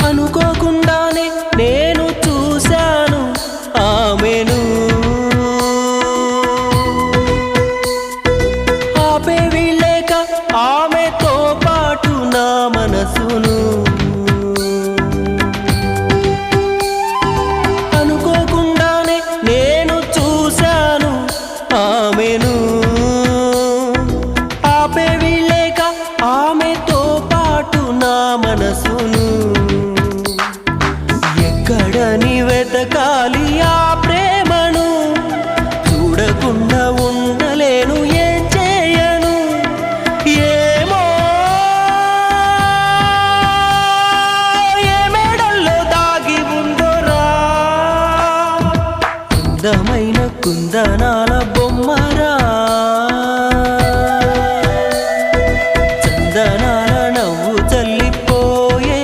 అనుకోకుండానే నేను చూశాను ఆమెను. ఆపేవి లేక ఆమెతో పాటు నా మనసును. అనుకోకుండానే నేను చూశాను ఆమెను. ఆపేవి లేక ఆమెతో పాటు నా మనసును. ఎక్కడని వెతకాలి ఆ ప్రేమను, చూడకుండా ఉండలేను, ఏం చేయను ఏమో. ఏ మేడల్లో దాగి ఉందోరా అందమైన కుందన